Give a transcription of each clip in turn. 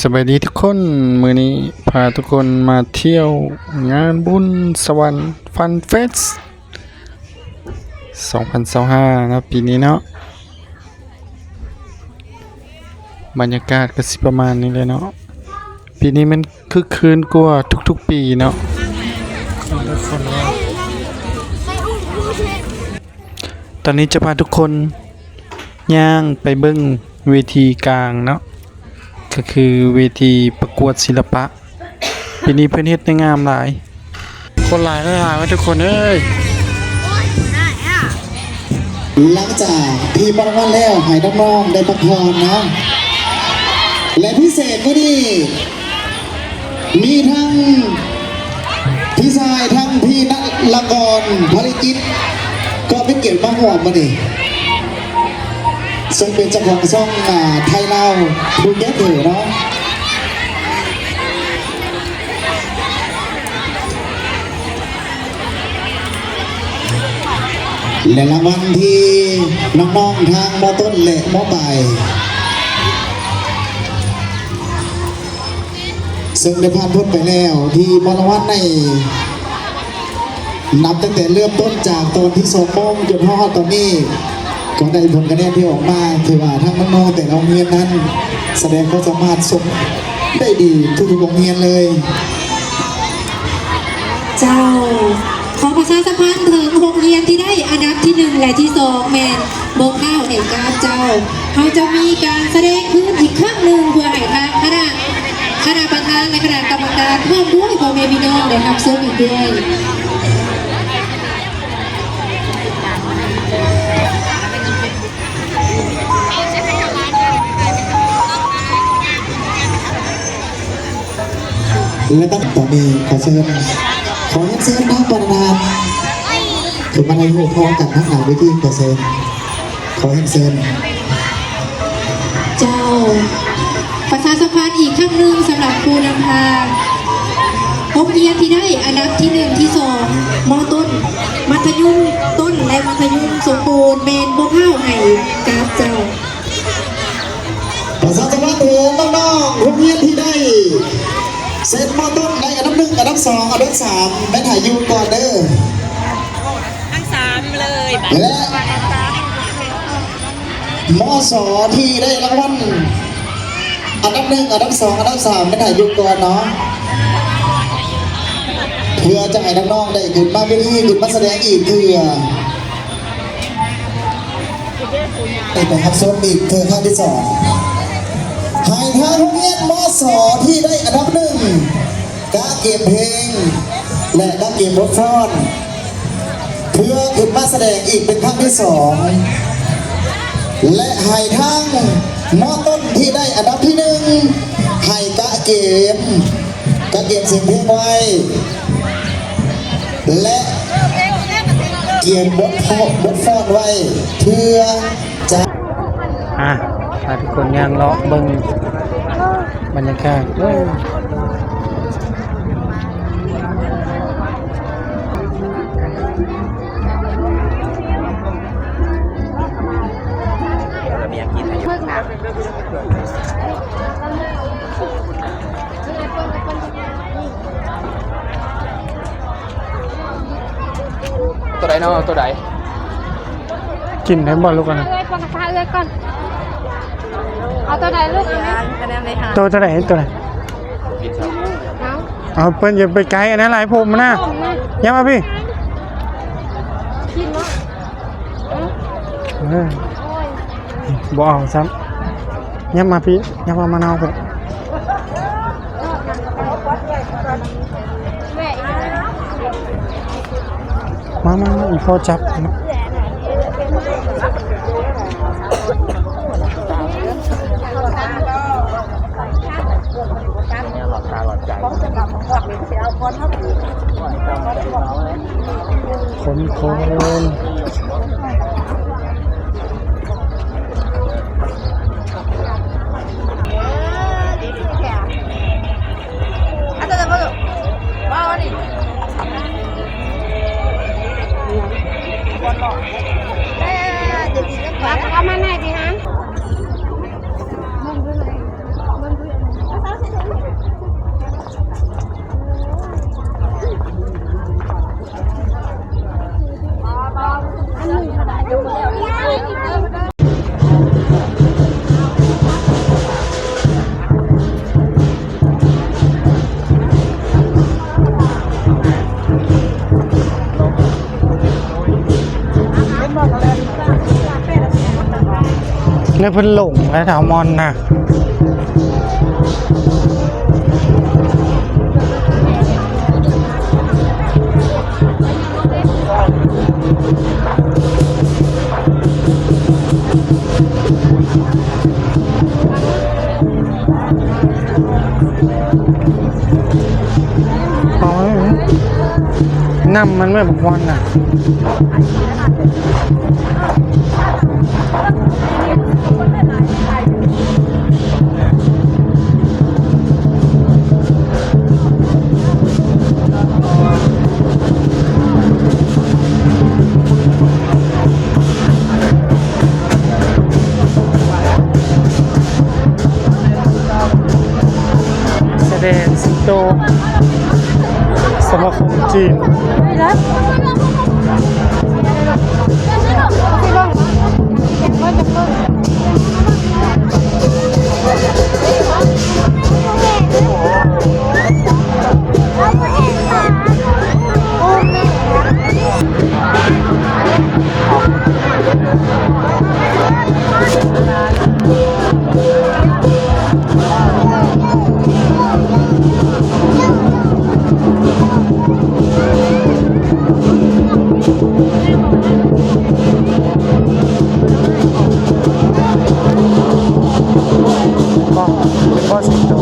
สวัสดีทุกคนมื้อนี้พาทุกคนมาเที่ยวงานบุญสวรรค์ฟันเฟส2025นะปีนี้เนาะบรรยากาศก็สิประมาณนี้เลยเนาะปีนี้มันคึกคืนกว่าทุกๆปีเนาะตอนนี้จะพาทุกคนย่างไปเบิ่งเวทีกลางเนาะก็คือเวทีประกวดศิลปะปีนี้เพิ่นเฮ็ดได้งามหลายคนหลายว่าทุกคนเอ้ยหลังจากที่บรรวันแล้วให้น้องๆได้พักผ่อนนะและพิเศษก็ดีมีทั้งพี่ชายทั้งพี่นักละครภริจิตก็ไม่เก็บมาห่วงมาดิซึ่งเป็นเจ้าของช่องไทยเราดูเยอะเถอะเนาะและรางวัลที่น้องๆทางมอต้นและมอปลายซึ่งได้ผ่านพ้นไปแล้วที่มอรางวัลในนับตั้งแต่เริ่มต้นจากตอนที่2 โมงจนฮอดตอนนี้ก็ได้ผลคะแนนที่ออกมาถือว่าทั้งน้องๆแต่โรงเรียนนั้นแสดงความสามารถส่งได้ดีทุกๆโรงเรียนเลยเจ้าขอประชาสัมพันธ์ถึงโรงเรียนที่ได้อันดับที่1และที่2แมนโบกข้าวเอกการเจ้าเขาจะมีการแสดงพื้นอีกครั้งหนึ่งเพื่อให้ทางคณะประธานและคณะกรรมการร่วมด้วยพ่อแม่พี่น้องได้รับชมอีกด้วยและตั้งต่อนี้ขอเชิญทั้งประธานคือมาในหัวข้อกันทั้งหลายวิธีขอเชิญเจ้าประชาสัมพันธ์อีกครั้งหนึ่งสำหรับครูนำทางโรงเรียนที่ได้อันดับที่1ที่2ม.ต้นมัธยมต้นและมัธยมสมบูรณ์เมนโบข้าวไห่กาบเจ้าประชาสัมพันธ์ถึงน้องๆโรงเรียนที่ได้เซตมอต้นได้อันดับ1อันดับ2อันดับ3แม่ถ่ายยูก่อนเด้อทั้ง3เลยและมอสอที่ได้รางวัลอันดับ1อันดับ2อันดับ3แม่ถ่ายยูก่อนเนาะเพื่อจะให้น้องๆได้ขึ้นมาเวทีขึ้นมาแสดงอีกเพื่อได้ไปรับชมอีกเพื่อครั้งที่2ให้ทางโรงเรียนมสที่ได้อันดับ1กะเกมเพลงและกะเกมบทฟ้อนเพื่อขึ้นมาแสดงอีกเป็นครั้งที่2และให้ทางมต้นที่ได้อันดับที่1ให้กะเกมเสียงเพลงไว้และเกมบทฟ้อนไว้เพื่อจะพาทุกคนย่างเลาะเบิ่งบรรยากาศตัวไหนเนาะตัวไหนกินได้บ่ลูกกันนะก่อนเอาตัวไหนลูกตัวไหนเอาเปิ้นอย่าไปไกลอันนั้นหลายผมนะย้ำมาพี่บ่เอาซ้ำย้ำมาพี่ย้ำมามะนาวไปมาอีกพอจับนะคนเอามาไหนดีฮะ แล้วเพิ่นหลงแล้วถาวมอนน่ะน้ำมันไม่บอกวันน่ะแสดงสิงโตสมาคมจีนก็สิงโต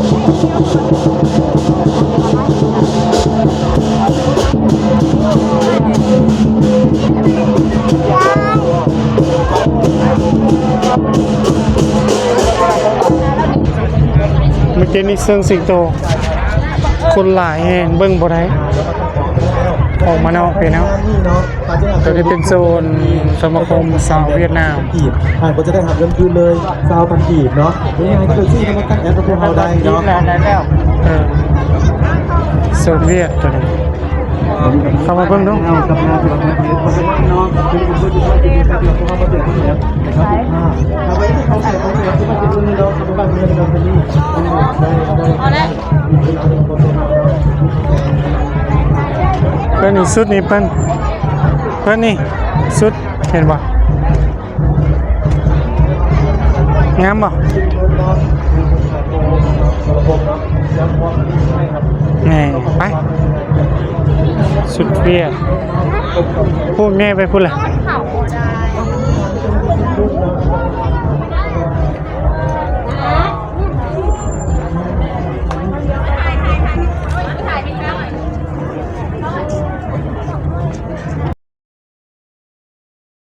เมื่อกี้นี่เซิงสิงโตคนหลายแห่งเบิ่งบ่ได้ออกมานอกไปแล้วตัวนี้เป็นโซนสมาคมสาวเวียดนาม กีบหากว่าจะได้ทำเงินคืนเลยซาวพันกีบเนาะหรือยังไงก็เลยที่ทำกันแอปพวกเราได้เนาะ โซนเวียดตัวนี้เข้ามาเบิ่งดู เอากับงานที่เราทำเนาะคือคุณผู้ชมที่มีการทำมาเปลี่ยนที่แล้วนะครับเอาไว้ที่เขาใส่เขาใส่ที่มาเป็นรุ่นนี้เนาะเขาบ้านเมืองเราเป็นนี่เอาละ เพิ่นนี่สุดนี่เพิ่นนี่สุดเห็นบ่งามบ่นี่ไปสุดเวียดพูดแม่ไปพูดเลย